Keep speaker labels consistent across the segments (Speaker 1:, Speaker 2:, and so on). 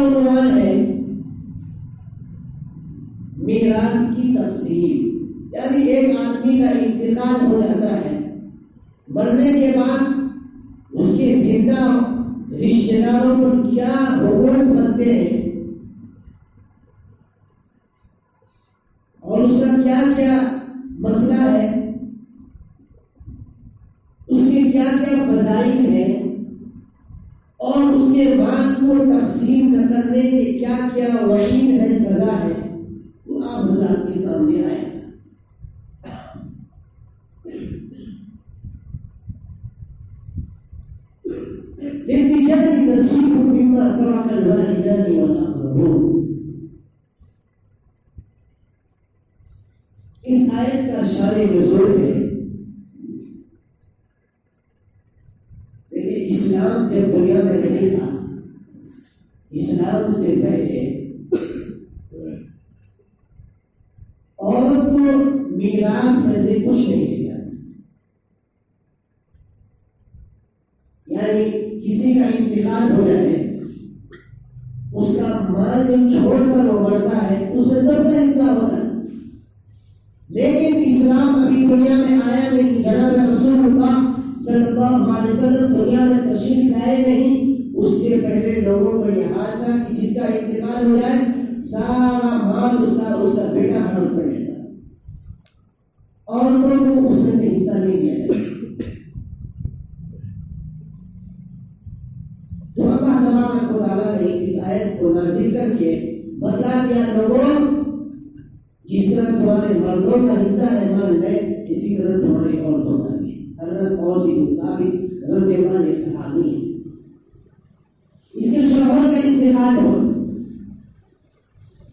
Speaker 1: عنوان ہے میراث کی تقسیم. یعنی ایک آدمی کا انتقال ہو جاتا ہے، مرنے کے بعد اس کے زندہ رشتہ داروں پر کیا حقوق بنتے ہیں اور اس کا کیا کیا مسئلہ ہے، اس کے کیا کیا فضائل ہیں، اور اس کے مال کو تقسیم نہ کرنے کے کیا کیا وعید ہے، سزا ہے، وہ آپ حضرات کے سامنے آئے. للرجال نصيب مما ترك الوالدان والأقربون. اس آیت کا شان نزول ہے. لیکن اسلام جب دنیا میں نہیں تھا، اسلام سے پہلے عورت کو میراث میں سے کچھ نہیں ملا. یعنی کسی کا انتقال ہو جائے، اس کا مال جو چھوڑ کر وہ مرتا ہے اس میں سب کا حصہ ہوتا ہے. لیکن اسلام ابھی دنیا میں آیا نہیں. جناب رسول اللہ صلی اللہ علیہ وسلم دنیا میں تشریف لائے نہیں. اس سے پہلے لوگوں کو یہ حال تھا کہ جس کا انتقال ہو جائے سارا مال اس کا بیٹا حرام کر لیتا، عورتوں کو اس میں سے حصہ نہیں دیا جاتا. تو اللہ تبارک و تعالیٰ نے اس آیت کو نازل کر کے بتلا دیا، لوگوں جس طرح تمہارے مردوں کا حصہ ہے مال میں، اسی طرح تمہاری عورتوں کا بھی. حضرت اوس بن ثابت رضی اللہ عنہ صحابی ہیں، اس کے شوہر کا انتقال ہوا،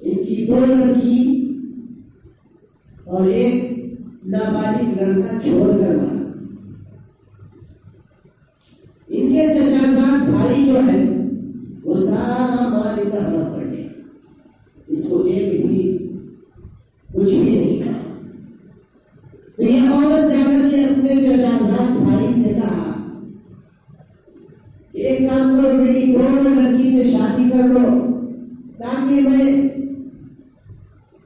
Speaker 1: ان کی 2 لڑکی اور ایک نابالغ لڑکا چھوڑ کر مارا. ان کے چچا زاد بھائی جو ہے وہ سارا مال کا حرام کر گیا، اس کو ایک بھی کچھ بھی نہیں کہا. تو یہ عورت جا کر کے اپنے چچا زاد بھائی سے کہا کہ ایک کام کرو، میری 2 لڑکی سے شادی کر لو تاکہ میں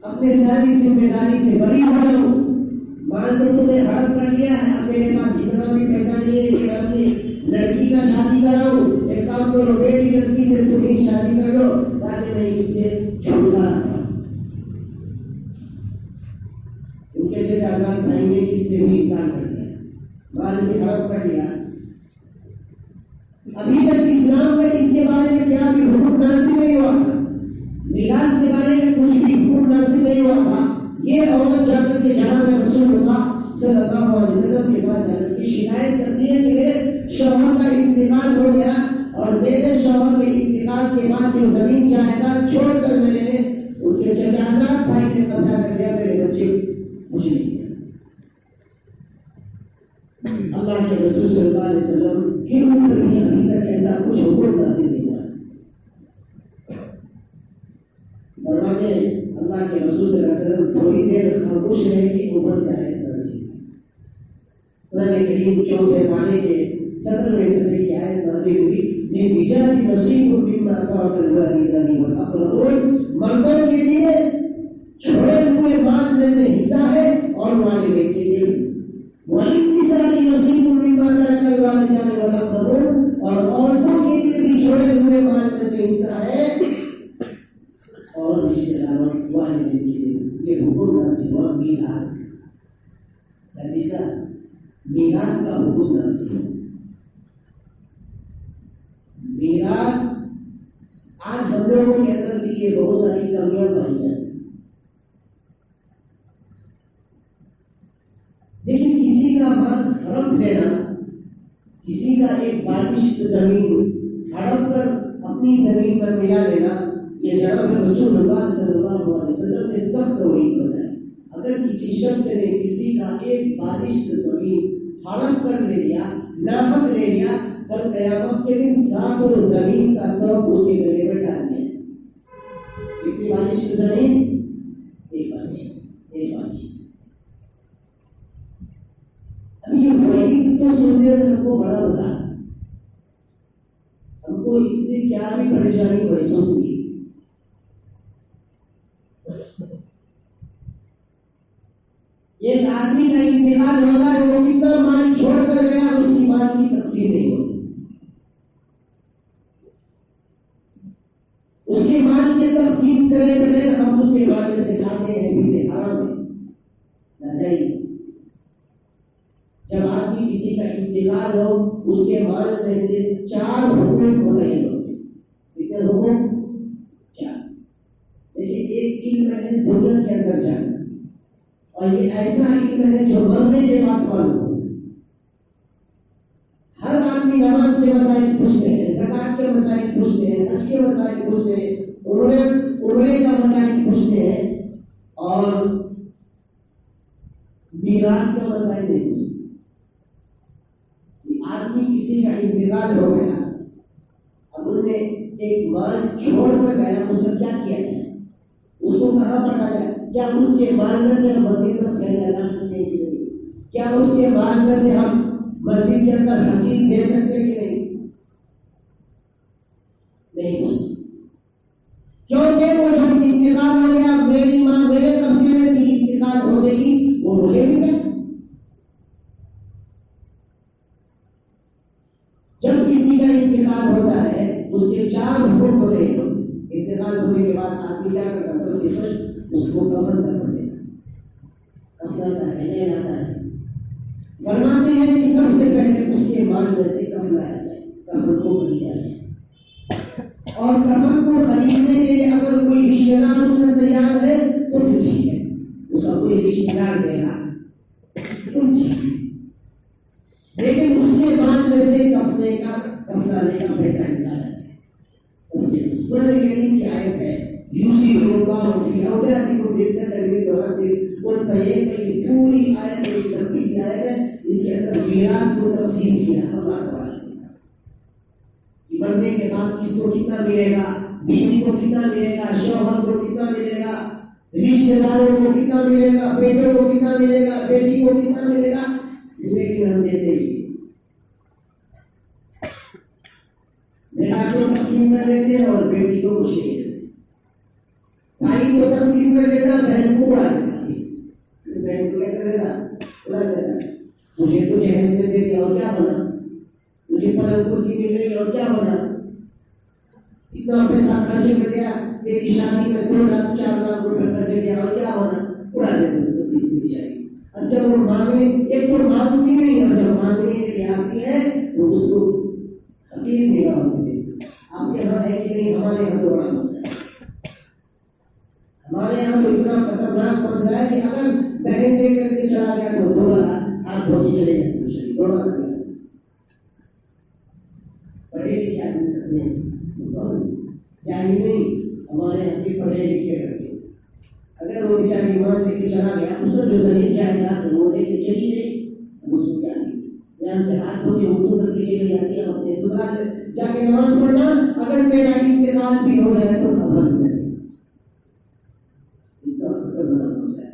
Speaker 1: اپنے ساری ذمہ داری سے بری ہو جاؤں. مال تو تمہیں ہڑپ کر لیا ہے، اب میرے پاس اتنا بھی پیسہ نہیں ہے کہ اپنی لڑکی کا شادی کراؤں. ایک کام کرو، بیٹی لڑکی سے تم ہی شادی کر لو تاکہ میں اس سے چھوٹا رہا. ان کے چچا زاد بھائی نے اس سے بھی انکار کر دیا، مال بھی ہڑپ کر لیا. ابھی تک اسلام میں اس کے بارے میں کیا بھی حکم نازل نہیں ہوا تھا، میراث کے بارے میں کچھ بھی حکم نازل نہیں ہوا تھا. یہ عورت جا کر کے جناب رسول اللہ صلی اللہ علیہ وسلم کے پاس جا کر کے شکایت کرتی ہے کہ میرے شوہر کا انتقال ہو گیا اور میرے شوہر کے انتقال کے بعد جو زمین جائیداد چھوڑ کر میں نے ان کے چچا زاد بھائی نے قبضہ کر لیا، میرے بچے مجھے نہیں دیا. اللہ کے رسول صلی اللہ علیہ وسلم کے اوپر بھی ابھی تک ایسا کچھ حکم نازل نہیں ہوا. فرماتے ہیں اللہ کے رسول صلی اللہ علیہ وسلم تھوڑی دیر خاموش رہے کہ اوپر سے آیت نازل ہوئی. قرآن کریم 4 پارے کے 17ویں صفحے کی آیت نازل ہوئی. للرجال نصیب مما ترک الوالدان والاقربون. مردوں کے لیے چھوڑے ہوئے مال میں سے حصہ ہے اور والدین کے لیے. وللنساء نصیب مما ترک الوالدان والاقربون. اور عورتوں کے لیے بھی چھوڑے ہوئے مال میں سے حصہ ہے اور رشتہ داروں والدین کے لیے. یہ حکم نازل ہوا میراث کا، میراث کا حکم نازل ہوا. میراث آج ہم لوگوں کے اندر بھی یہ بہت ساری کمیاں پائی جاتی ہیں. لیکن کسی کا مال ہڑپ لینا، کسی کا ایک بالشت زمین ہڑپ کر اپنی زمین پر ملا لینا، یہ جناب رسول اللہ صلی اللہ علیہ وسلم نے سخت توحید بتایا. اگر کسی شخص نے کسی کا ایک بالشت زمین ہڑپ کر لے لیا، ناحق لے لیا، کل قیامت کے دن 7 زمین کا طرف اس کے گلے میں ڈال دیا. کتنی بالشت زمین؟ ایک بالشت. اب یہ وعید تو سننے میں ہم کو بڑا مزہ آتا، ہم کو اس سے کیا بھی پریشانی محسوس نہیں. ایک آدمی کا انتقال ہوتا ہے، وہ کتنا مال چھوڑ کر گیا، اس کی مال کی تقسیم نہیں ہوتی، اس کے مال کی تقسیم کرے بغیر ہم اس کے مال میں سے کھاتے ہیں، پیتے، حرام ہے، ناجائز۔ جب آدمی کسی کا انتقال ہو، اس کے مال میں سے 4 حقوق متعین ہوتے ہیں۔ کتنے حقوق؟ 4۔ لیکن ایک علم ہے دنیا کے اندر جانا، اور یہ ایسا علم ہے جو مرنے کے بعد معلوم ہوتا ہے۔ ہر آدمی نماز کے مسائل پوچھتے ہیں، زکات کے مسائل پوچھتے ہیں، حج کے مسائل پوچھتے ہیں، عمرے کا مسائل پوچھتے ہیں، اور میراث کا مسائل نہیں پوچھتے۔ آدمی کسی کا انتقال ہو گیا، اب انہوں نے ایک مال چھوڑ کر گیا، اس کا کیا کیا جائے، اس کو کہاں پڑھا جائے؟ کیا اس کے مال میں سے ہم مسجد میں پھیل لگا سکتے ہیں کہ نہیں؟ کیا اس کے مال میں سے ہم مسجد کے اندر حسین دے سکتے ہیں کہ نہیں؟ نہیں پوچھتے، کیونکہ وہ جو انتقال ہو گیا، میری ماں میرے قبضے میں تھی، انتقال ہو گئی، وہ مجھے مل گیا۔ جب کسی کا انتقال ہوتا ہے، اس کے 4 حقوق ہوتے ہیں۔ انتقال ہونے کے بعد آدمی کیا کرتا ہے؟ سب سے فرسٹ اس کو کفن دفن دینا، کفن لاتا ہے۔ فرماتے ہیں کہ سب سے پہلے اس کے مال میں سے کفن لایا جائے، کفن کو خریدا جائے، اور کفن کو خریدنے کے لیے اگر کوئی رشتہ دار اس میں تیار ہے تو پھر ٹھیک ہے، اس کا کوئی رشتہ دار دے گا تو ٹھیک ہے، لیکن اس کے مال میں سے کفنانے کا پیسہ نکالا جائے۔ سب سے قرآن کریم کی آیت ہے، یوصیکم اللہ فی اولادکم بالذکر مثل حظ الانثیین، یہ پوری آیت ایک لمبی سی آیت ہے، اس کے اندر میراث کو تقسیم کیا اللہ تبارک و تعالیٰ کہ مرنے کے بعد کس کو کتنا ملے گا، بیوی کو کتنا ملے گا، شوہر کو کتنا ملے گا، رشتہ داروں کو کتنا ملے گا، بیٹے کو کتنا ملے گا، بیٹی کو کتنا ملے گا، لیکن ہم دیتے ہی بیٹا کو تقسیم کر لیتے ہیں اور بیٹی کو کچھ نہیں دیتے، بھائی کو تقسیم کر لیتا، بہن کو اڑا دیتا، بہن کو کیا کر دیتا؟ اڑا دیتا، مجھے تو جہیز میں دے دیا اور کیا ہونا، مجھے پلنگ کرسی مل گئی اور کیا ہونا، اتنا پیسہ خرچ کر دیا، تیری شادی میں 2 لاکھ 4 لاکھ روپے خرچ کیا اور کیا ہونا، اڑا دیتے اس کو کسی بیچاری۔ اب جب وہ مانگنے، ایک تو مانگتی نہیں، اور جب مانگنے کے لیے آتی ہے تو اس کو حقیر نگاہ سے دیکھتے۔ آپ کے یہاں ہے کہ نہیں؟ ہمارے یہاں تو بڑا مسئلہ ہے، ہمارے یہاں تو اتنا خطرناک مسئلہ ہے کہ اگر بہن دے کر کے چلا گیا تو 2 لاکھ ہاتھ دھو کے چلے جاتے ہیں، 2 لاکھ پڑھے لکھے آدمی کرتے ہیں، جاہل نہیں، ہمارے یہاں بھی پڑھے لکھے کرتے ہیں۔ اگر وہ بیچاری ایمان لے کے چلا گیا، اس کا جو زمین جائیداد ہے وہ لے کے چلی گئی، اس کو کیا نہیں، یہاں سے ہاتھ دھو کے وضو کر کے چلی جاتی ہے، اپنے سسرال میں جا کے نماز پڑھنا، اگر میرا انتقال بھی ہو جائے تو خبر نہیں۔ اتنا خطرناک مسئلہ ہے،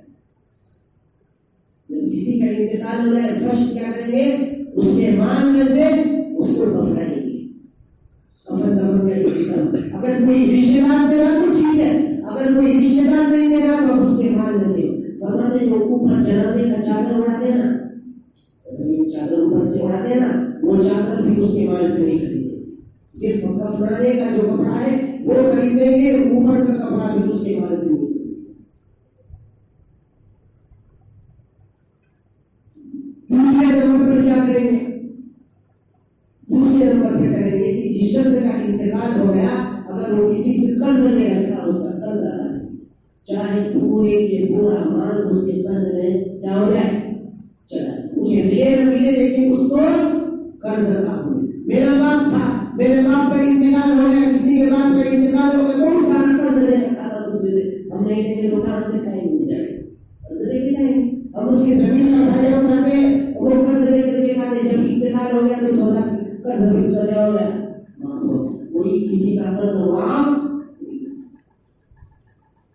Speaker 1: جب کسی کا انتقال ہو جائے فرسٹ کیا کریں گے؟ اس کے مال میں سے اس کو دفنائیں گے، کفن دفن کا انتظام۔ اگر کوئی رشتہ دار دے رہا تو ٹھیک ہے، اگر کوئی رشتہ دار نہیں دے رہا تو اس کے مال میں سے فرماتے جو اوپر جنازے کا چادر اڑا دینا، چادر اوپر سے اڑا دینا، وہ چادر بھی اس کے مال سے نہیں خریدیں گے، صرف کفنانے کا جو کپڑا ہے وہ خریدیں گے، اوپر کا کپڑا بھی اس کے مال سے نہیں خریدیں گے۔ دوسرے نمبر پر کیا کریں گے؟ دوسرے نمبر پہ کریں گے کہ جس شخص کا انتقال ہو گیا، اگر وہ کسی سے قرض لے رکھا، اس کا قرض ادا کریں، چاہے پورے کے پورا مال اس کے قرض میں کیا ہو جائے، چلا مجھے ملے نہ ملے لیکن اس کو قرض ادا ہو۔ میرا باپ تھا، میرے باپ کا انتقال ہو گیا، کسی کے باپ کا انتقال ہو گیا، بہت سارا قرض لے رکھا تھا تجھ سے، ہم نہیں دیں گے تو کہاں سے کھائیں گے بیچارے، قرض لے کے کھائیں گے، ہم اس کی زمین کا فائدہ اٹھاتے، وہ قرض لے کر کے کھاتے، جب انتقال ہو گیا تو سودا قرض بھی سودا ہو گیا، معاف ہو گیا، کوئی کسی کا قرض معاف نہیں کرتا۔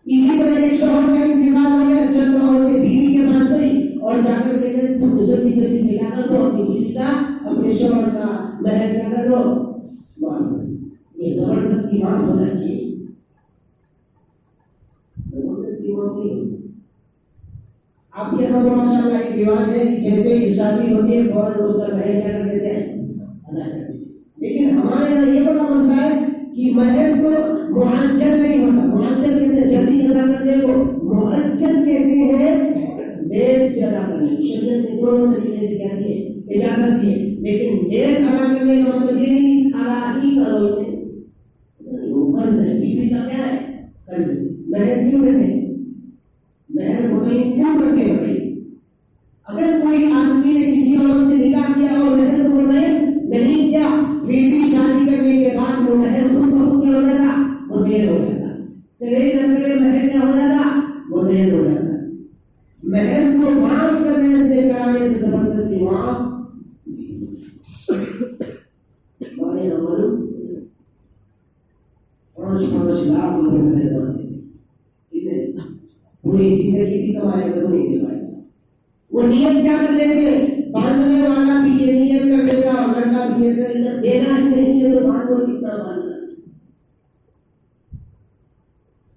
Speaker 1: اسی طرح ایک شوہر کا انتقال ہو گیا، چند اور کے بیوی کے پاس گئی اور جا کر کے تو جلدی جلدی سے کیا کر دو، اپنی بیوی کا، اپنے شوہر کا مہر کیا کر دو، معاف کر دو۔ یہ زبردستی معاف ہو جاتی ہے، زبردستی معاف نہیں ہوتی۔ آپ کے یہاں تو ماشاء اللہ ایک رواج ہے کہ جیسے ہی شادی ہوتی ہے فوراً اس کا مہر کیا کر دیتے ہیں؟ ادا کر دیتے ہیں. لیکن ہمارے یہاں یہ بڑا مسئلہ ہے کہ مہر تو معجل نہیں ہوتا. معجل کہتے ہیں جلدی ادا کرنے کو, معجل کہتے ہیں لیٹ سے ادا کرنے کو. شریعت نے دونوں طریقے سے کہتی ہے, اجازت دی ہے, لیکن لیٹ ادا کرنے کا مطلب یہ نہیں ادا ہی کرو. وہ قرض ہے, بیوی کا کیا ہے؟ قرض. مہر کیوں دیتے ہیں؟ مہر متعین کیوں کرتے ہیں بھائی؟ اگر کوئی آدمی نے کسی عورت سے نکاح کیا اور مہر کو متعین نہیں کیا, پھر بھی شادی کرنے کے بعد وہ مہر خود بخود کیا ہو جاتا؟ متعین ہو جاتا. کرے نہ کرے مہر کیا ہو جاتا؟ متعین ہو جاتا. مہر کو معاف کرنے سے, کرانے سے زبردستی معاف ہمارے عمل 5 لاکھ روپے مہر مانتے تھے. پوری زندگی کی کمائی کا تو نہیں دے پائے. وہ نیت کیا کر لیتے؟ باندھنے والا بھی یہ نیت کر لے گا اور لڑکا بھی یہ کر لے گا, دینا ہی نہیں ہے تو باندھو کتنا باندھنا.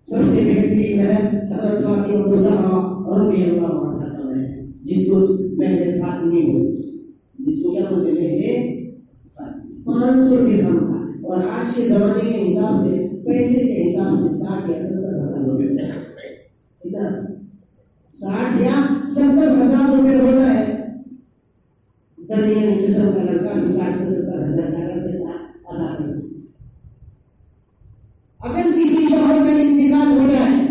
Speaker 1: سب سے بہترین مہر حضرت فاطمہ الزہرا رضی اللہ عنہا کا مہر, جس کو مہر فاطمی بولتے, جس کو کیا بولتے ہیں؟ 500 درہم کا. اور آج کے زمانے کے حساب سے, پیسے کے حساب سے 60 یا 70 ہزار روپے ہوتا ہے. کتنا؟ 60 یا 70 ہزار روپے ہوتا ہے. درمیانی قسم کا لڑکا بھی 60 سے 70 ہزار کا کر سکتا ہے, ادا کر سکتا ہے. اگر کسی شوہر کا انتقال ہو جائے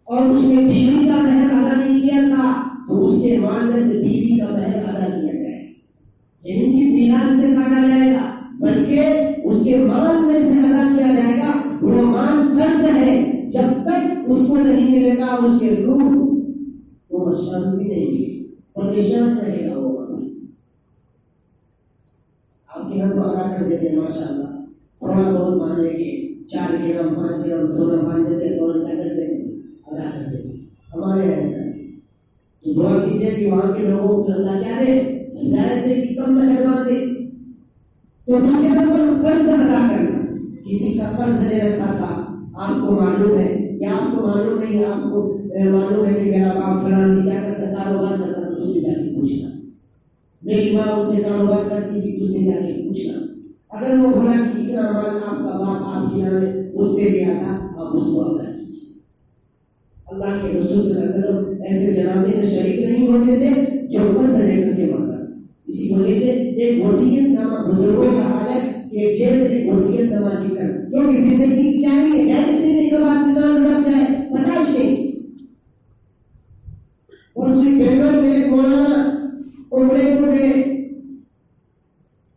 Speaker 1: اور اس نے بیوی کا مہر ادا نہیں کیا تھا تو اس کے مال میں سے بیوی کا مہر ادا کیا جائے. یعنی کہ میراث سے کاٹا جائے گا, بلکہ اس کے مال میں سے ادا کیا جائے گا. وہ مال قرض ہے, جب تک اس کو نہیں ملے گا اس کے روح وہ شانتی نہیں ملے, پریشان رہے گا. وہ آپ کے یہاں تو ادا کر دیتے ہیں ماشاء اللہ, تھوڑا بہت مانے کہ 4 گرام 5 گرام سونا باندھ دیتے ہیں, فوراً کیا کرتے ہیں؟ ادا کر دیتے ہیں. ہمارے ایسا ہے تو دعا کیجیے کہ وہاں کے لوگوں کو اللہ کیا دے, ہدایت دے کہ کم مہر باندھے. تو دوسرے نمبر قرض ادا کرنا. کسی کا قرض لے رکھا تھا, آپ کو معلوم ہے یا آپ کو معلوم نہیں, آپ کو معلوم ہے کہ میرا باپ فلاں سے کیا کرتا, کاروبار کرتا, تو اس سے جا کے پوچھنا. میری ماں اس سے کاروبار کرتی تھی, تو اس سے جا کے پوچھنا. اگر وہ بولا کہ اتنا مال آپ کا باپ آپ کی نام اس سے لیا تھا, آپ اس کو ادا کیجیے. اللہ کے رسول صلی اللہ علیہ وسلم ایسے جنازے میں شریک نہیں ہوتے تھے جو قرض لے کر کے مانگا تھا. اسی وجہ سے ایک وصیت نامہ بزرگوں کا حال ہے کہ جیل میں ایک وصیت نامہ لکھ کر, کیونکہ زندگی کی کیا نہیں ہے, گیرنٹی نہیں کہ بعد میں کام لگ جائے, برداشت نہیں. اور اسی بینگل میں ایک مولانا عمرے کو گئے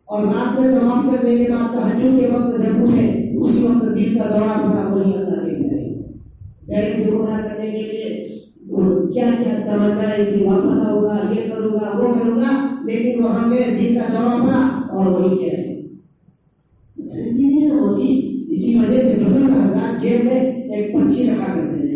Speaker 1: اور رات میں طواف کرنے کے بعد تہجد کے وقت جب اٹھے, اسی وقت دل کا دورہ پڑا. وہی اللہ کے پیارے بیت عمرہ کرنے کے لیے کیا کیا تمنائیں تھی, واپس آؤں گا, یہ کروں گا, وہ کروں گا, لیکن وہاں میں دل کا دورہ پڑا اور وہی کہہ رہے ہوتی. اسی وجہ سے بزرگ حضرات جیب میں ایک پرچی رکھا کرتے ہیں,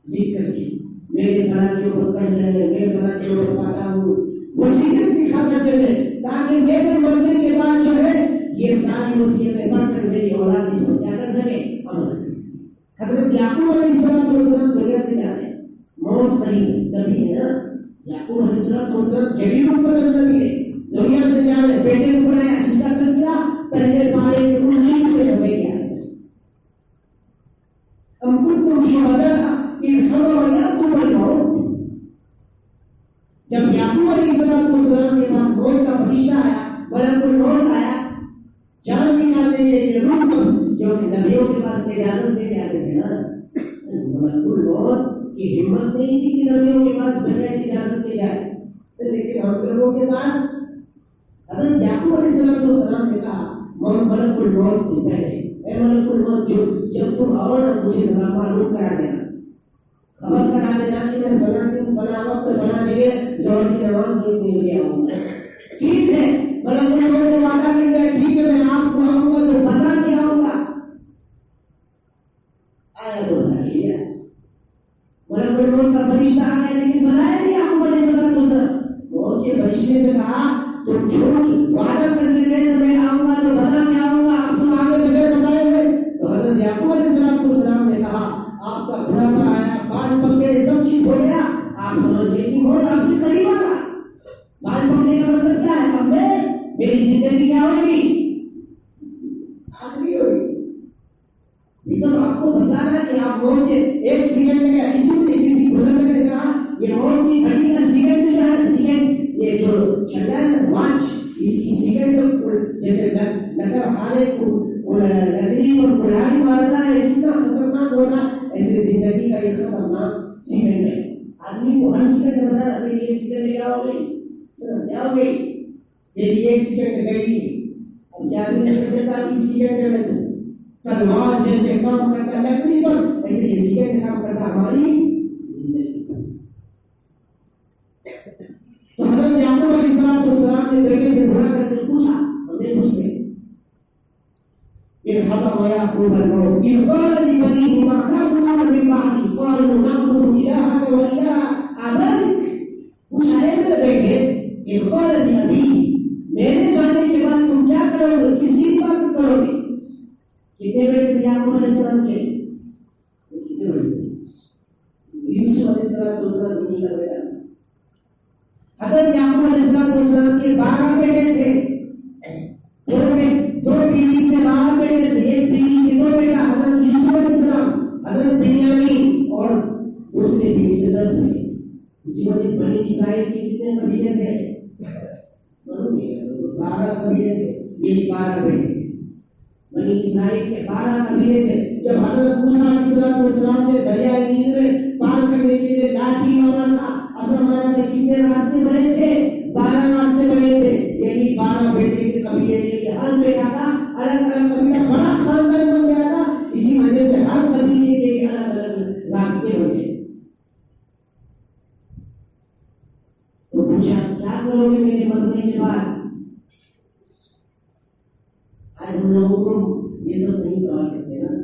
Speaker 1: لکھ کر کے میرے فلاں کے اوپر قرض ہے, میں فلاں کے اوپر پاتا ہوں, وصیت دکھا کرتے تھے تاکہ میرے مرنے کے بعد جو ہے یہ ساری وصیتیں پڑھ کر میری اولاد اس پر کیا کر سکے, عمل کر سکے. حضرت یعقوب علیہ السلام دنیا سے جا رہے ہیں, موت قریب نبی ہے نا, یعقوب علیہ السلام جلیل القدر نبی ہے, دنیا سے جا رہے ہیں. بیٹے کو بنایا, جس کا تذکرہ پہلے پارے کے 19 میں سمجھ گیا ہے. ام کنتم شہداء اذ حضر یعقوب الموت, جب یعقوب علیہ السلام کے پاس موت کا فرشتہ آیا, ملک الموت آیا جان نکالنے کے لیے, روح قبض, کیونکہ نبیوں کے پاس اجازت دے کے آتے تھے نا. ملک الموت کی ہمت نہیں تھی کہ نبیوں کے پاس بغیر اجازت دی جائے, لیکن ہم لوگوں کے پاس حضرت یعقوب علیہ السلام نے کہا ملک الموت سے پہلے, اے ملک الموت, جب تم آؤ نا مجھے ذرا معلوم کرا دینا, خبر کرا دینا کہ میں فلاں دن فلاں وقت فلاں جگہ ظہر کی نماز نہیں مجھے آؤں گا. ٹھیک ہے, ملک الموت نے وعدہ کر لیا, ٹھیک ہے میں آپ کو آؤں گا تو بتا کے آؤں گا. آیا تو بتا لیا, ملک الموت کا فرشتہ آ گیا, لیکن بتایا نہیں یعقوب علیہ السلام. موت کے فرشتے سے کہا تم جھوٹ وعدہ کر کے گئے تو میں آؤں گا تو بتا کے آؤں گا, اب تم آگے بغیر بتائے ہوئے. تو حضرت یعقوب علیہ السلام نے کہا آپ کا بڑھاپا آیا, بال پکے, سب چیز ہو گیا, آپ سمجھ گئے کہ میری زندگی کیا ہوگی؟ آخری ہوگی. یہ سب آپ کو بتا رہا ہے کہ آپ موت کے ایک سیکنڈ میں کسی بزرگ نے کہا یہ موت کی گھڑی کا سیکنڈ جو ہے سیکنڈ یہ جو چل رہا ہے واچ اس کی سیکنڈ جیسے لکڑ ہارے کو لکڑی اور کلاڑی مارتا ہے کتنا خطرناک ہوگا ایسے زندگی کا یہ خطرناک سیکنڈ ہے. آدمی کو ہر سیکنڈ بتا رہا ہے ایک سیکنڈ میں کیا ہو گئی تیری ایک سیکنڈ گئی. اب کیا نہیں کر دیتا اس سیکنڈ میں تو تلوار جیسے کام کرتا لکڑی پر ایسے یہ سیکنڈ کام کرتا ہماری زندگی پر. تو حضرت یعقوب علیہ السلام نے بیٹے سے بڑا کر کے پوچھا ہمیں مجھ سے إذ حضر يعقوب الموت إذ قال لبنيه ما تعبدون من بعدي قالوا نعبد إلهك وإله آبائك. پوچھا ہے میرے بیٹے إذ قال لأبيه میرے جانے کے بعد تم کیا کرو گے کس کی عبادت کرو گے. کتنے بیٹے تھے یعقوب علیہ السلام کے؟ کتنے بیٹے؟ یوسف علیہ السلام انہی کا بیٹا. حضرت یعقوب علیہ السلام کے 12 بیٹے تھے. دو بیوی سے 12 بیٹے تھے. ایک بیوی سے 2 بیٹا حضرت یوسف علیہ السلام حضرت بنیامین اور دوسری بیوی سے 10 بیٹے. اسی وجہ بنی اسرائیل کے کتنے قبیلے تھے؟ 12 قبیلے تھے. یہ 12 بیٹے تھے. بنی اسرائیل کے 12 قبیلے تھے. جب حضرت موسیٰ علیہ السلام نے دریائے نیل میں پار کرنے کے لیے لاٹھی مارا تھا اصل مارا تھا کتنے راستے بنے تھے؟ 12 راستے بنے تھے. یہی 12 بیٹے کے قبیلے کے لیے ہر بیٹا کا الگ الگ قبیلہ بڑا خاندان بن گیا تھا. اسی وجہ سے ہر قبیلے کے لیے الگ الگ راستے بن گئے. تو پوچھا کیا کرو گے میرے مرنے کے بعد؟ آج ہم لوگوں کو یہ سب نہیں سوال کرتے نا.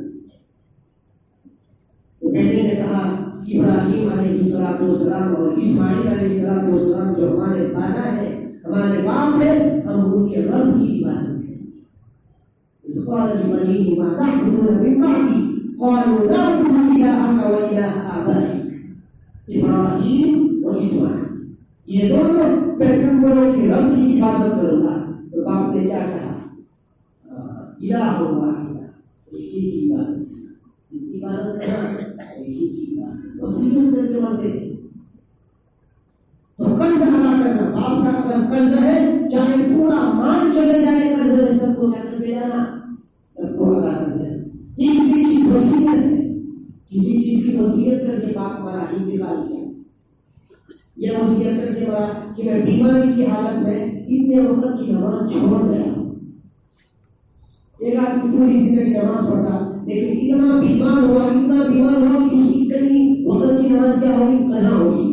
Speaker 1: تو بیٹے نے کہا ابراہیم علیہ السلام اور اسماعیل علیہ السلام جو ہمارے دادا ہے ہمارے باپ ہے ہم ان کے رب کی عبادت کریں گے. اذ قال لبنيه ما تعبدون من بعدي قالوا نعبد إلهك وإله آبائك ابراہیم اور اسماعیل یہ دونوں پیغمبروں کے رب کی عبادت کروں گا. تو باپ نے کیا کہا؟ الہ واحد ایک ہی کی عبادت. جس کی عبادت کرنا ایک ہی کی عبادت. وصیت کر کے مرتے تھے. تو قرض ادا کرنا باپ کا اگر قرض ہے چاہے پورا مال چلے جائے قرض میں سب کو کیا کر کے جانا سب کو ادا کر دینا. تیسری چیز وصیت ہے. کسی چیز کی وصیت کر کے باپ ہمارا انتقال کیا. یہ وصیت کر کے مرا کہ میں بیماری کی حالت میں اتنے وقت کی نماز چھوڑ گیا. ایک آدمی پوری زندگی نماز پڑھتا لیکن اتنا بیمار ہوا کہ اس کی کئی وقت کی نماز کیا ہوگی قضا ہوگی.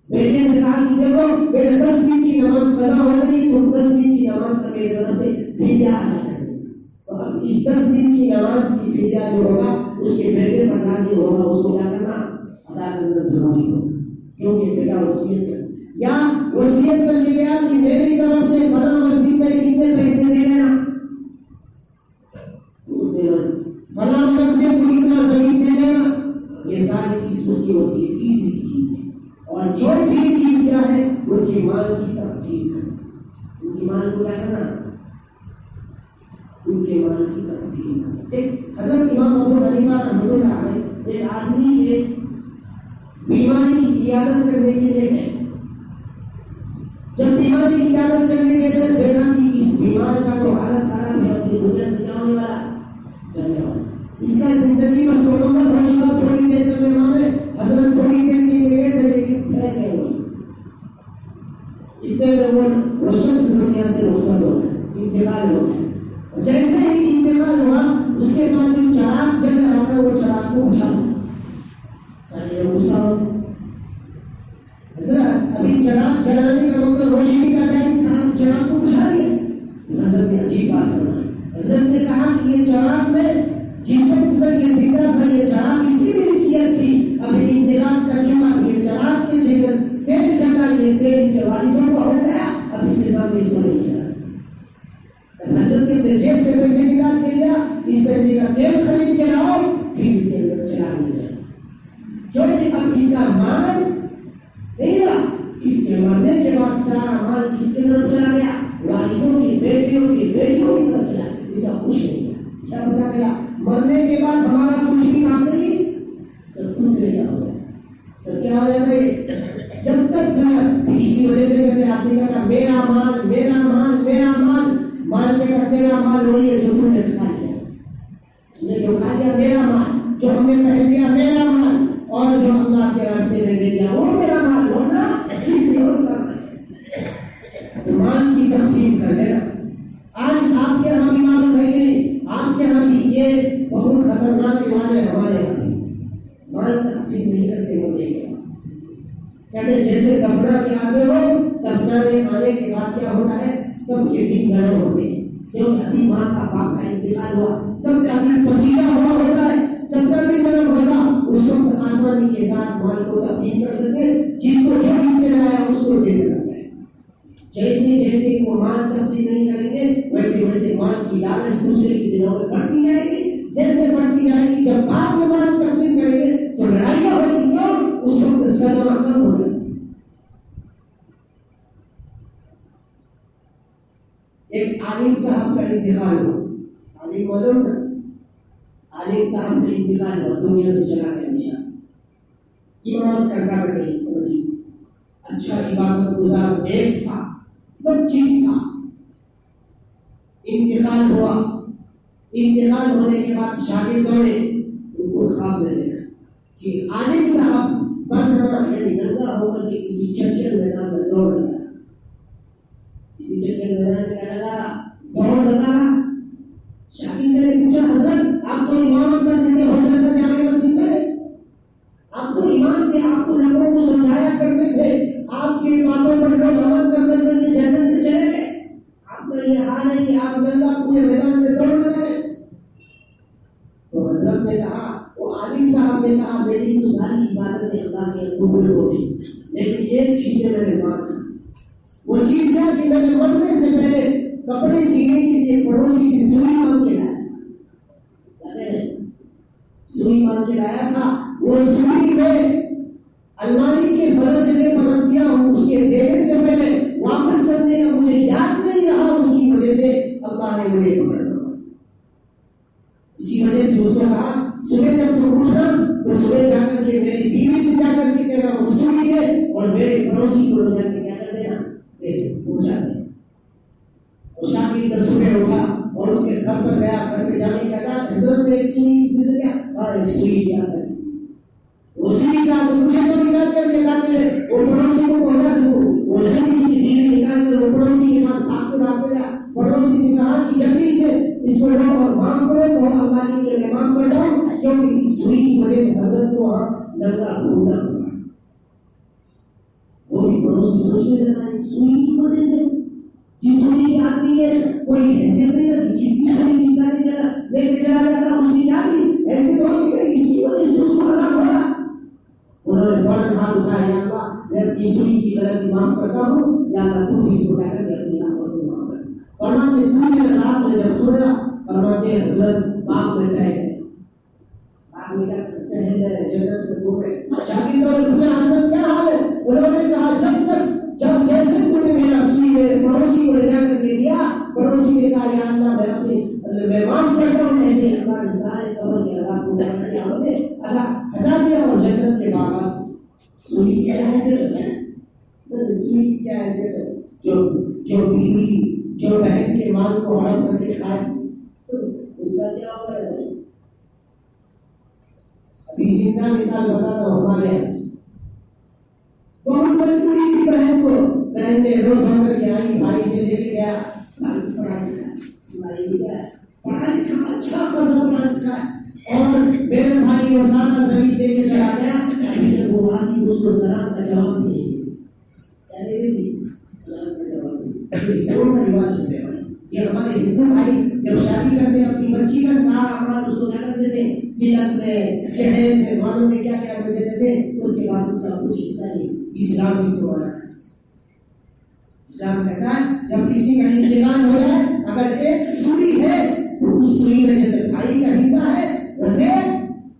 Speaker 1: بیٹے سے کہا کہ دیکھو میرے 10 دن کی نماز قضا ہو گئی تم 10 دن کی نماز کا میری طرف سے فدیہ ادا کر دینا. تو اب اس 10 دن کی نماز کی فدیہ جو ہوگا اس کے بیٹے پر نازل ہوگا. اس کو کیا کرنا ادا کرنا ضروری ہوگا کیونکہ بیٹا وصیت کر یا وصیت کر کے گیا کہ میری طرف سے فلاں مسجد میں کتنے پیسے دے دینا فلاں مسجد کو اتنا زمین دے دینا. یہ ساری چیز اس کی وصیت. تیسری چیز ہے اور چوتھی چیز کیا ہے؟ ان کے مال کی تقسیم کرنا. ان کے مال کو کیا کرنا ان کے مال کی تقسیم کرنا. ایک حضرت امام ابو حنیفہ رحمۃ اللہ علیہ ایک آدمی کے بیماری کی عیادت کرنے کے لیے گئے. جب بیماری کی عیادت کرنے کے لیے دیکھا کہ اس بیمار کا تو حالت خراب ہے اپنی دنیا سے کیا ہونے والا چلنے والا. اس کا زندگی بس مکمل ہو چکا. تھوڑی دیر تک مہمان حضرت تھوڑی دیر کے لیے گئے تھے لیکن ٹھہر گئے ہوئے. اتنے میں وہ شخص دنیا سے رخصت ہو گئے انتقال ہو گئے. جیسے ہی انتقال ہوا اس کے بعد جو چراغ جل رہا تھا وہ چراغ کو بجھا دیا. سارے غصہ ہو حضرت ابھی چراغ جلانے کا وقت روشنی کا ٹائم تھا چراغ کو بجھا دیا. حضرت نے عجیب بات فرمائی. حضرت نے کہا کہ یہ چراغ میں جس وقت تک یہ زندہ تھا یہ چراغ اس کی ملکیت تھی. ابھی انتقال کر چکا. یہ چراغ کے جگہ تیل جگہ یہ تیل کے وارثوں کو ہو گیا. اب اس کے سامنے اس کو نہیں چلا سکتا. حضرت نے اپنے جیب سے پیسے نکال کے لیا. اس پیسے کا تیل خرید کے لاؤ پھر اس کے اندر چراغ لے جاؤ کیونکہ اب اس کا مال نہیں رہا. اس کے مرنے کے بعد سارا مال کس کے اندر چلا گیا وارثوں کی بیٹیوں کی طرف چلا، اس کا کچھ نہیں کیا. کیا پتا چلا مرنے کے بعد ہمارا کچھ بھی کام نہیں، سب تم سے کیا ہو گیا، سب کیا ہو جاتا ہے. جب تک گھر اسی وجہ سے کہتے ہیں، آپ نے کہا میرا مال میرا مال میرا مال، مال کے کا تیرا مال وہی ہے جو تم نے کھا لیا، تم نے جو کھا لیا میرا مال، جو ہم نے پہن لیا میرا مال، اور جو اللہ کے راستے میں دے دیا وہ میرا مال، ورنہ کسی اور کا مال. مال کی تقسیم کر لینا. آج آپ کے یہاں بھی معلوم ہے کہ آپ کے یہاں بھی یہ بہت خطرناک رواج ہے. ہمارے یہاں بھی مال تقسیم نہیں کرتے مرنے کے بعد. کہتے جیسے دفنا کے آتے ہو، دفنا میں آنے کے بعد کیا ہوتا ہے، سب کے دل نرم ہوتے ہیں، کیونکہ ابھی ماں کا باپ کا انتقال ہوا، سب کا دل پسینہ ہوا ہوتا ہے، سب کا دل نرم ہوگا. اس وقت آسانی کے ساتھ مال کو تقسیم کر سکتے، جس کو جو حصے میں آیا اس کو دے دینا چاہیے. جیسے جیسے وہ مال تقسیم نہیں کریں گے، ویسے ویسے مال کی لالچ دوسرے کے دلوں میں بڑھتی جائے گی. جیسے بڑھتی جائے گی، جب بعد میں مال تقسیم کریں گے تو لڑائیاں ہوتی ہیں، اس وقت صدمہ کم ہو جائے. ایک عالم صاحب کا انتقال ہوا، عالم معلوم نا، عالم صاحب کا انتقال ہوا، دنیا سے چلا گیا ہمیشہ. عبادت کرتا کرتے سمجھیے، اچھا عبادت گزار نیک تھا، سب چیز تھا. انتقال ہوا، انتقال ہونے کے بعد شاگردوں نے ان کو خواب میں دیکھا کہ عالم صاحب برہنہ یعنی ننگا ہو کر کے کسی چرچل میدان میں دوڑ لگا، کسی چرچل میدان میں کیا لگا رہا، دوڑ لگا رہا. شاگردوں نے پوچھا حضرت آپ تو امامت کرتے تھے حسن کا جامع مسجد میں، آپ تو امام تھے، آپ تو لوگوں کو سمجھایا کرتے تھے، آپ کی باتوں پر لوگ عمل کرتے کرتے جنت میں چلے گئے، آپ کا یہ حال ہے کہ آپ ننگا پورے میدان میں دوڑ لگا رہے. تو حضرت نے کہا، وہ عالم صاحب نے کہا میری تو ساری عبادتیں اللہ کے قبول ہو گئی، لیکن ایک چیز میں نے مار کھا. وہ چیز ہے کہ میں نے مرنے سے پہلے کپڑے سینے کے لیے پڑوسی سے سوئی مانگ کے لایا تھا، سوئی مانگ کے لایا تھا. وہ سوئی میں الماری کے فرق جگہ پر رکھ دیا ہوں، اس کے دینے سے پہلے واپس کرنے کا مجھے یاد نہیں رہا، اس کی وجہ سے اللہ نے مجھے پکڑ لیا. اسی وجہ سے اس کو کہا صبح جب تم اٹھنا تو صبح جا کر کے میری بیوی سے جا کر کے کہنا وہ سوئی ہے، اور میرے پڑوسی کو جا کے کیا کر دینا، دے پہنچا دینا. وہ شاگرد صبح اٹھا اور اس کے گھر پر گیا، گھر پہ جانے کا کہا حضرت نے ایک سوئی سے کیا، اور ایک سوئی کیا تھا، وہ سوئی کا تو مجھے تو نکال کر نکالتے ہیں وہ پڑوسی کو پہنچا سکوں. وہ سوئی سے بیوی نکال کر وہ پڑوسی کے پاس بھاگتے گیا. پڑوسی سے کہا کہ جلدی سے اس کو لو اور معاف کرو، اور اللہ کے لیے معاف کر دو، کیونکہ اس سوئی کی وجہ سے حضرت کو وہاں ننگا گھومنا پڑا. وہ بھی پڑوسی سوچنے لگا اس سوئی کی وجہ سے، جس سوئی کے آدمی نے کوئی حیثیت نہیں رکھی، جتنی سوئی کس طرح چلا لے کے چلا جاتا اس کی آدمی ایسے تو ہوتی ہے، اس کی وجہ سے اس کو عذاب ہو رہا. انہوں نے فوراً ہاتھ اٹھایا، یا اللہ میں اپنی سوئی کی غلطی معاف کرتا ہوں، یا اللہ تو بھی اس کو کہہ کر کے اپنی رحمت سے معاف کر. فرماتے دوسرے رات میں جب سویا، فرماتے حضرت باغ میں ٹہل گئے، باغ میں ٹہل گئے، جنت میں گھوم رہے. شاگردوں نے پوچھا حضرت کیا حال ہے؟ انہوں نے کہا جب جیسے تم نے میرا سوئی میرے پڑوسی کو لے جا کر کے دیا، پڑوسی نے کہا یا اللہ میں معاف کرتا ہوں، ایسے اللہ نے سارے قبر کے عذاب کو یہاں سے ہٹا دیا. اور جنت کے باغات سوئی کی کیا حیثیت ہے، سوئی کی کیا حیثیت ہے، جو بیوی جو بہن کے مال کو ہڑپ کر کے کھائے اس کا کیا ہوگا. ابھی زندہ مثال بتاتا ہوں، ہمارے یہاں بہت مجبوری تھی بہن کو، بہن نے رو دھو کر کے آئی، بھائی سے لے کے گیا، بھائی پڑھا لکھا، بھائی بھی گیا پڑھا لکھا اچھا خاصا پڑھا لکھا ہے، اور میرے بھائی وہ سارا زمین دے کے چلا گیا. ابھی جب وہ آتی اس کو سلام کا جواب بھی نہیں دیتی، کیا نہیں دیتی، سلام کا جواب نہیں. دونوں کا رواج چل رہا ہے. یہ ہمارے ہندو بھائی جب شادی کرتے ہیں اپنی بچی کا سارا اعمال اس کو کیا کر دیتے ہیں، تلک میں، جہیز میں، مالوں میں کیا کیا کر دیتے تھے، اس کے بعد اس کا کچھ حصہ نہیں. اسلام اس کو مانا ہے. اسلام کہتا ہے جب کسی کا انتقال ہو جائے، اگر ایک سوئی ہے تو اس سوئی میں جیسے بھائی کا حصہ ہے ویسے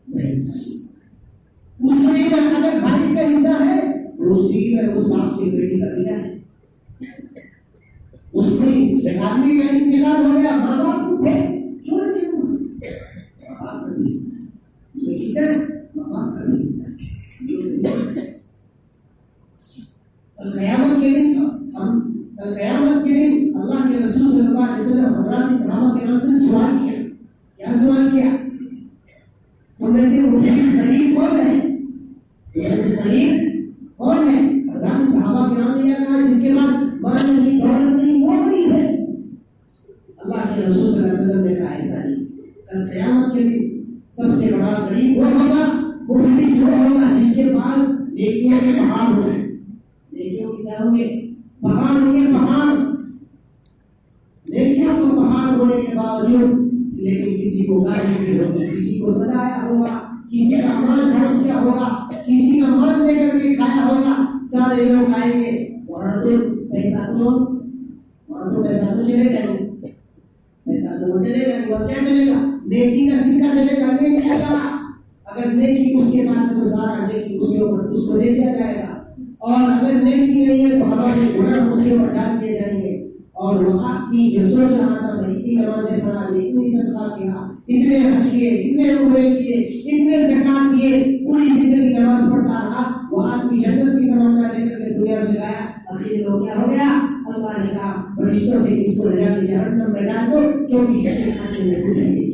Speaker 1: بہن کا حصہ ہے. اس سوئی میں اگر بھائی کا حصہ ہے تو اس سوئی میں اس باپ کی بیٹی کا بھی ہے. اس میں بیوی کا انتقال ہو گیا، ماں باپ کو چھوڑ دیا، ماں باپ کا بھی حصہ ہے، اس میں کس کا ماں باپ کا بھی حصہ ہے۔ قیامت کے دن قیامت کے دن اللہ کے رسول صلی اللہ علیہ وسلم حضرات صحابہ کے نام سے سوال کیا، کیا سوال کیا؟ تم میں سے مفلس غریب کون ہے؟ غریب کون ہے؟ حضرات صحابہ کے نام نے کہا جس کے پاس مال نہیں، دولت نہیں، وہ غریب ہے۔ اللہ کے رسول صلی اللہ علیہ وسلم نے کہا ایسا نہیں، کل قیامت کے دن سب سے بڑا غریب وہ ہوگا، مفلس وہ ہوگا جس کے پاس نیکیوں کے پہاڑ ہوں گے، نیکیوں کے کیا ہوں گے؟ پہاڑ ہوں گے، پہاڑ، نیکیوں کا پہاڑ ہونے کے باوجود لیکن کسی کو گالی دی ہوگی، کسی کو سجایا ہوگا، کسی کا مال ہڑپ کیا ہوگا، کسی کا مال لے کر کے کھایا ہوگا، سارے لوگ آئیں گے، وہاں تو پیسہ تو چلے گا نہیں، پیسہ تو وہ چلے گا نہیں، اور کیا چلے گا؟ نیکی کا سکہ چلے گا نہیں ایسا۔ اگر نیکی اس کے بعد تو سارا نیکی اس کے اوپر اس کو دے دیا جائے گا، اور اگر نیکی نہیں ہے تو ہمارے گناہ اس کے اوپر ڈال دیے جائیں گے۔ اور وہ آدمی جو سوچ رہا تھا میں اتنی نمازیں پڑھا لی، اتنی صدقہ کیا، اتنے حج کیے، اتنے عمرے کیے، اتنے زکات دیے، پوری زندگی نماز پڑھتا رہا، وہ آدمی جنت کی تمنا لے کر کے دنیا سے گیا، آخر میں کیا ہو گیا؟ اللہ نے کہا فرشتوں سے اس کو لے جا کے جہنم میں ڈال دو کیونکہ اس کے کھانے میں کچھ نہیں۔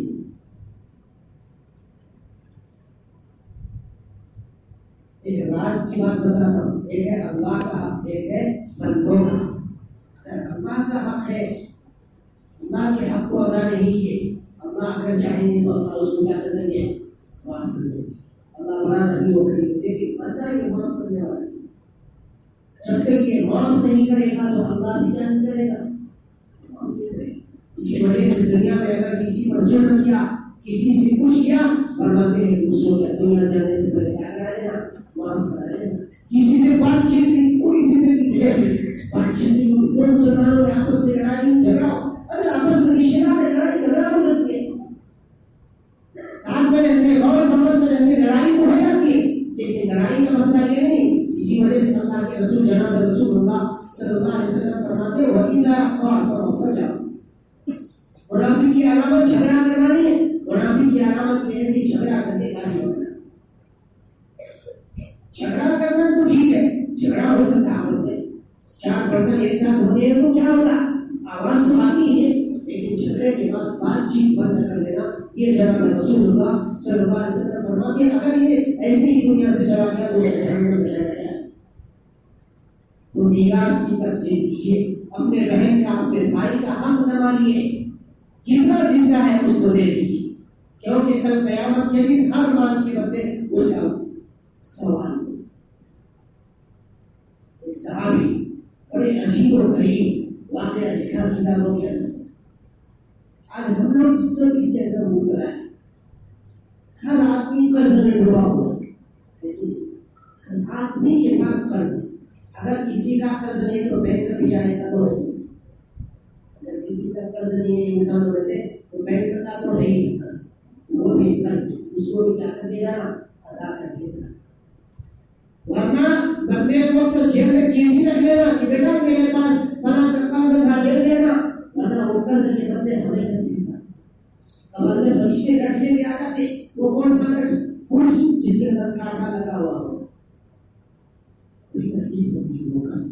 Speaker 1: ایک راز کی بات بتاتا ہوں، ایک ہے اللہ کا حق، ایک ہے بندوں کا حق۔ اگر اللہ کا حق ہے، اللہ کے حق کو ادا نہیں کیے، اللہ اگر چاہیں گے تو اللہ اس کو کیا کر دیں گے؟ معاف کر دیں گے۔ اللہ بڑا نہیں وہ کریں گے، لیکن بندہ یہ معاف کرنے والا ہے۔ جب تک یہ معاف نہیں کرے گا تو اللہ بھی کیا نہیں کرے گا؟ معاف نہیں کرے گا۔ اس کی وجہ سے دنیا میں اگر کسی پر ظلم کیا، کسی سے کچھ کیا، فرماتے ہیں اس کو دنیا جانے سے پہلے کیا کرا لینا؟ معاف کرا لینا۔ کسی سے بات چیت کی، پوری زندگی گزر گئی، بات چیت کی، دو مسلمانوں میں آپس میں لڑائی جھگڑا، اگر آپس میں رشتہ دار لڑائی جھگڑا ہو سکتی ہے، ساتھ میں رہتے ہیں، غور سمجھ میں رہتے ہیں، لڑائی تو ہو جاتی ہے، لیکن لڑائی کا مسئلہ یہ نہیں۔ اسی وجہ سے اللہ کے رسول جناب رسول اللہ صلی اللہ علیہ وسلم فرماتے ہیں وَإِذَا خَاصَمَ فَجَرَ، منافق کی علامت جھگڑا کرنا نہیں ہے، منافق کی علامت یہ ہے کہ جھگڑا کرنے کا نہیں ہونا۔ جھگڑا کرنا تو ٹھیک ہے، جھگڑا ہو سکتا ہے آپس میں، چار برتن ایک ساتھ ہوتے ہیں تو کیا ہوتا ہے؟ آواز تو آتی ہے، لیکن جھگڑے کے بعد بات چیت بند کر لینا، یہ جناب رسول اللہ صلی اللہ علیہ وسلم فرماتے ہیں اگر یہ ایسے ہی دنیا سے چلا گیا تو جہنم میں چلا گیا۔ تو میراث کی تقسیم کیجیے، اپنے بہن کا، اپنے بھائی کا حق نہ مانیے، جتنا جس کا ہے اس کو دے دیجیے، کیونکہ کل قیامت کے دن ہر مال کے بدلے اس کا سوال۔ ایک صحابی بڑے عجیب و غریب واقعہ لکھا کتابوں کے اندر، آج ہم لوگ اس کے اندر مبتلا ہے، ہر آدمی قرض میں ڈوبا ہوا ہے، لیکن ہر آدمی کے پاس قرض ہے۔ اگر کسی کا قرض نہیں ہے تو بینک کا بیچارے کا تو ہے، اگر کسی کا قرض نہیں ہے انسانوں میں سے تو بینک کا تو ہے ہی قرض، وہ بھی قرض اس کو بھی کیا کر کے جانا؟ ادا کر کے جانا۔ ورنہ مرنے وقت جیب میں چینی رکھ لینا کہ بیٹا میرے پاس فلاں کا قرض تھا دے دینا، ورنہ وہ قرض کے بدلے ہمیں نہیں دیتا۔ قبر میں فرشتے رکھ لے کے آ جاتے، وہ کون سا رکھ؟ کچھ جس کے اندر کانٹا لگا ہوا ہو، کوئی تکلیف ہوتی ہے وہ قرض،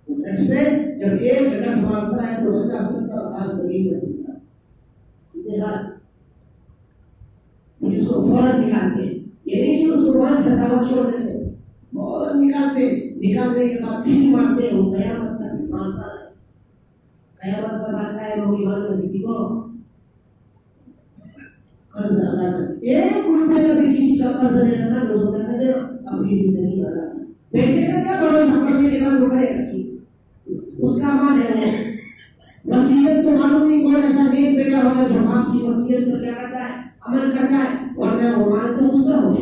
Speaker 1: وہ رکھ پہ جب ایک رکھ مانگتا ہے تو بندہ 70 ہاتھ زمین میں دیتا ہے، ہاتھ اس کو فوراً نکالتے، یہ نہیں کہ اس کو وہاں کساوا چھوڑ دیتے، فوراً نکالتے، نکالنے کے بعد پھر مانگتے ہیں، وہ قیامت کا بھی مانگتا ہے، قیامت کا مانگتا ہے، وہ بھی مانگتا کسی کو قرض ادا کر، ایک روپے کا بھی کسی کا قرض نہیں رکھنا، روزہ کر دے اپنی زندگی میں ادا کر۔ بیٹے کا کیا بھروسہ پڑھنے کے بعد روپے رکھی، اس کا مال ہے، وصیت تو معلوم نہیں کون ایسا نیک بیٹا ہوگا جو باپ کی وصیت پر کیا کرتا ہے؟ عمل کرتا ہے، ورنہ وہ مال تو اس کا ہوگا۔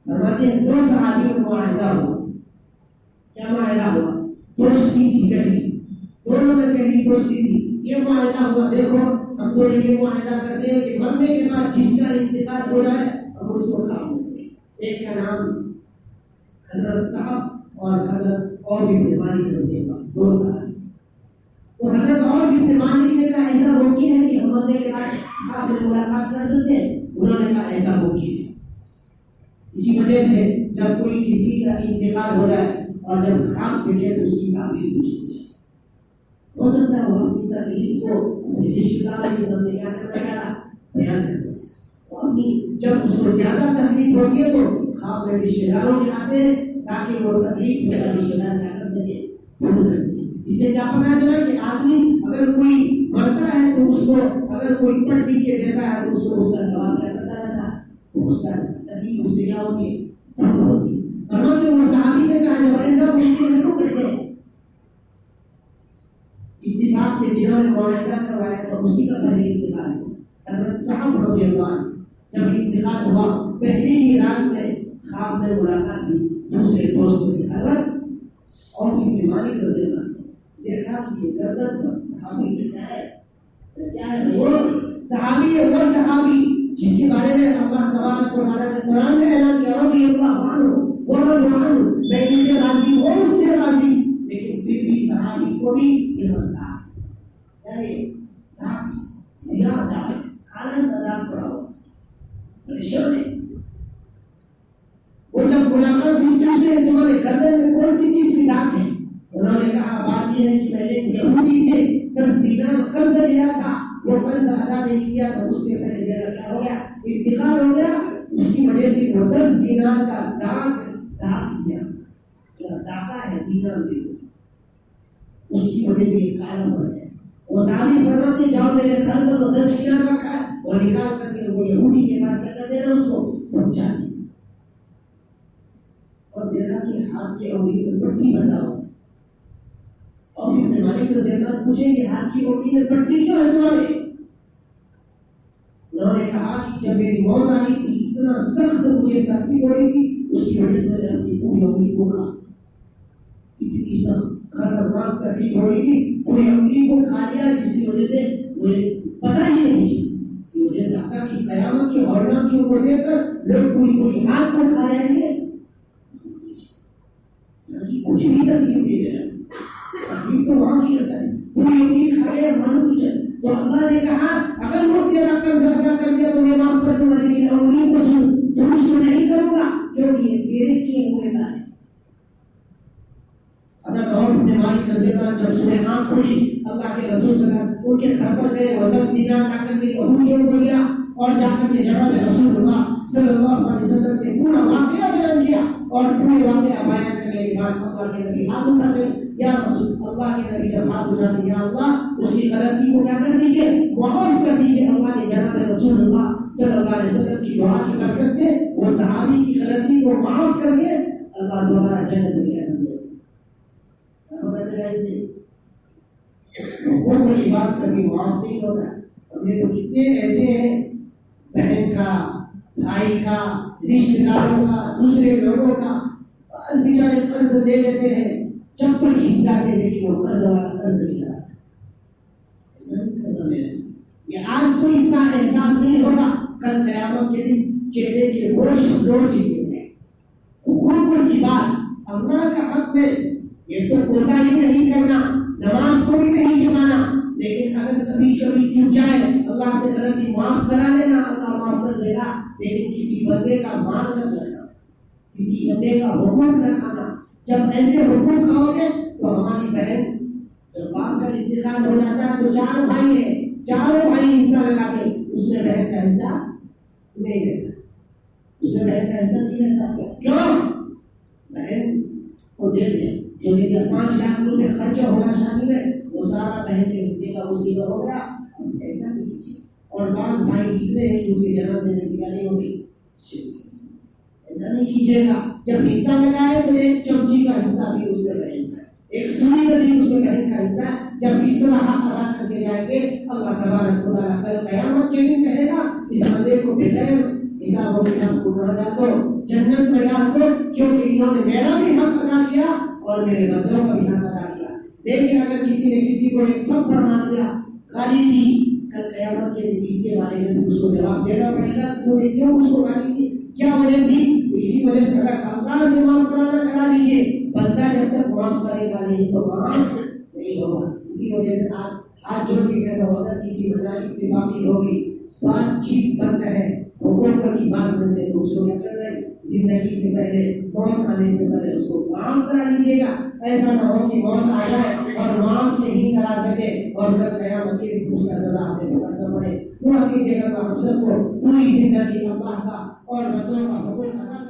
Speaker 1: فرماتے ہیں دو صحابیوں میں معاہدہ ہوا، کیا معاہدہ ہوا؟ دوستی تھی گہری، دونوں میں گہری دوستی تھی۔ یہ معاہدہ ہوا دیکھو ہم دونوں یہ معاہدہ کرتے ہیں کہ مرنے کے بعد جس کا انتقال ہو جائے ہم اس کو کھا لیں گے۔ ایک کا نام حضرت صاحب اور حضرت اور بھی بیماری کا وسیلہ، 2 سال. تو حضرت عوف بن مالک نے کہا ایسا ممکن ہے کہ ہم مرنے کے بعد خواب میں ملاقات کر سکتے ہیں؟ انہوں نے کہا ایسا ممکن ہے. اسی وجہ سے جب کوئی کسی کا انتقال ہو جائے اور جب خواب دیکھے تو اس کی تعبیر پوچھنی چاہیے. ہو سکتا ہے وہ اپنی تکلیف کو اپنے رشتے داروں کے سامنے کیا کرنا چاہ رہا بیان کرنا چاہتا. جب اس کو زیادہ تکلیف ہوتی ہے تو خواب میں رشتے داروں کے آتے ہیں تاکہ وہ تکلیف اس کا رشتے دار کیا کر سکے، دور کر سکے. اس سے کیا پتا چلا کہ آدمی اگر کوئی مرتا ہے تو اس کو اگر کوئی پڑھ لکھ کے دیتا ہے تو اس کو اس کا ثواب کیا کرتا رہتا ہے، بہت سارا تکلیف اس سے کیا ہوتی ہے، دور ہوتی ہے. فرماتے وہ صحابی نے کہا جب ایسا ممکن ہے تو کرتے ہیں. اتفاق سے جنہوں نے معاہدہ کروایا تو اسی کا پہلے انتقال ہوا. حضرت صاحب رضی اللہ عنہ جب انتقال ہوا پہلی ہی رات میں خواب میں ملاقات ہوئی دوسرے دوست سے. حضرت عوف بن مالک رضی اللہ عنہ دیکھا کہ یہ گردن پر صحابی کیا ہے وہ صحابی ہے، وہ صحابی جس کے بارے میں اللہ تبارک و تعالیٰ نے قرآن میں اعلان کیا رضی اللہ عنہ ورضوا عنہ، میں ان سے راضی ہوں اس سے راضی. لیکن پھر بھی صحابی کو بھی داغ یعنی داغ سیاہ داغ کالا سا داغ پڑا ہوا پریشان ہے. وہ جب ملاقات ہوئی دوسرے تمہارے گردن میں کون سی چیز کی داغ ہے؟ انہوں نے کہا بات یہ ہے کہ میں نے یہودی سے 10 دینار قرض لیا تھا، وہ قرض ادا نہیں کیا تو اس سے پہلے میرا کیا ہو گیا، انتقال ہو گیا. اس کی وجہ سے وہ 10 دینار کا داغ دیا داغا ہے دینار کے، اس کی وجہ سے یہ کالا پڑ گیا. وہ صحابی فرماتے جاؤ میرے گھر پر وہ 10 دینار رکھا ہے وہ نکال کر کے وہ یہودی کے پاس کیا کر دینا، اس کو پہنچا دیا. اور دیکھا کہ ہاتھ کے انگلی میں پٹی بندھا ہوا. اور پھر مالک رضی اللہ عنہ پوچھیں کہ ہاتھ کی انگلی میں پٹی کیوں ہے تمہارے؟ انہوں نے کہا کہ جب میری موت آئی تھی اتنا سخت مجھے تکلیف ہو رہی تھی، اس کی وجہ سے میں نے اپنی پوری انگلی کو کھا، اتنی سخت خطرناک تکلیف ہو رہی تھی پوری انگلی کو کھا لیا جس کی وجہ سے مجھے پتہ ہی نہیں چلا. اسی وجہ سے آتا کہ قیامت کی ہولناکیوں کو دیکھ کر لوگ پوری ہاتھ کو کھا جائیں گے، کچھ بھی تکلیف نہیں دے رہا. تکلیف تو وہاں کی اثر ہے، پوری انگلی کھا گئے معلوم نہیں چل. تو اللہ نے کہا اگر وہ تیرا قرض ادا کر دیا تو میں معاف کر دوں گا، لیکن انگلی کو درست نہیں کروں گا کیونکہ یہ تیرے کیے ہوئے کا ہے. حضرت عوف بن مالک رضی اللہ عنہ جب صبح آنکھ کھلی اللہ کے رسول صلی اللہ علیہ وسلم ان کے گھر پر گئے، وہ 10 دینار لا کر کے یہودیوں کو دیا اور جا کر کے جناب رسول اللہ صلی اللہ علیہ وسلم سے پورا واقعہ بیان کیا. اور پورے واقعہ بیان کرنے کے بعد اللہ کے نبی ہاتھ اٹھاتے یا رسول اللہ کے نبی جب ہاتھ اٹھاتے یا اللہ اس کی غلطی کو کیا کر دیجیے، معاف کر دیجیے. اللہ نے جناب رسول اللہ صلی اللہ علیہ وسلم کی دعا کی برکت سے وہ صحابی کی غلطی کو معاف کر کے اللہ دوبارہ جنت میں کیا کر دیا. کوئی بات کبھی معاف نہیں ہوتا. ہم نے تو کتنے ایسے ہیں بہن کا، بھائی کا، رشتے داروں کا، دوسرے لوگوں کا بیچارے قرض لے لیتے ہیں، چپل کھینچ جاتے ہیں لیکن وہ قرض والا قرض نہیں لاتا. ایسا نہیں کرنا میرا. یہ آج تو اس کا احساس نہیں ہوگا، کل قیامت کے دن چہرے کے گوشت لوٹ چکے ہیں. حقوق العباد اللہ کا حق میں یہ تو کوتاہی نہیں کرنا، نماز کو بھی نہیں چھپانا، لیکن اگر کبھی چوک جائے اللہ سے غلطی معاف کرا لینا، اللہ معاف کر دے گا. لیکن کسی بندے کا مال نہ کرنا، کسی بندے کا حقوق نہ کھانا. جب ایسے حقوق کھاؤ گے تو ہماری بہن جب باپ کا انتقال ہو جاتا ہے تو 4 بھائی ہیں، چاروں بھائی حصہ لگاتے، اس میں بہن کا حصہ نہیں رہتا، اس میں بہن کا حصہ نہیں رہتا. کیوں؟ بہن کو دے دیں جو دے دیا 5 لاکھ روپے خرچہ ہوگا شادی میں، وہ سارا بہن کے حصے کا اسی کا ہو گیا. ایسا نہیں کیجیے. اور بعض بھائی اتنے ہیں کہ اس کے جنازے میں بیا نہیں ہوگی، ایسا نہیں کیجیے گا. جب حصہ لگائے تو ایک چمچی کا حصہ بھی اس میں بہن کا، ایک سوئی میں بھی اس میں بہن کا حصہ. جب اس طرح حق ادا کر کے جائیں گے اللہ تبارک و تعالیٰ کل قیامت کے دن کہے گا اس بندے کو بغیر حساب و کتاب کو نہ ڈال دو، جنت میں ڈال دو، کیونکہ انہوں نے میرا بھی حق ادا کیا اور میرے بندوں کا بھی حق ادا کیا. لیکن اگر کسی نے کسی کو ایک تھپڑ مار دیا، گالی دی، کل قیامت کے دن اس کے بارے میں اس کو جواب دینا پڑے گا تو نے کیوں اس کو گالی دی، کیا وجہ تھی. اسی وجہ سے اگر اللہ سے معاف کرانا کرا لیجیے، بندہ جب تک معاف کرے گا، نہیں تو معاف نہیں ہوگا۔ اسی وجہ سے آج ہاتھ جوڑ کے کہتا ہوں، اگر کسی بنا اتفاقی ہوگی، بات چیت بند ہے، حقوق کی بات میں سے اس کو کیا کر رہے ہیں، زندگی سے پہلے، موت آنے سے پہلے اس کو معاف کرا لیجیے گا۔ ایسا نہ ہو کہ موت آ جائے اور معاف نہیں کرا سکے اور کل قیامت کے دن اس کا سزا ہمیں بھگتنا پڑے۔ دعا کیجیے گا ہم سب کو پوری زندگی اللہ کا اور بندوں کا حقوق ادا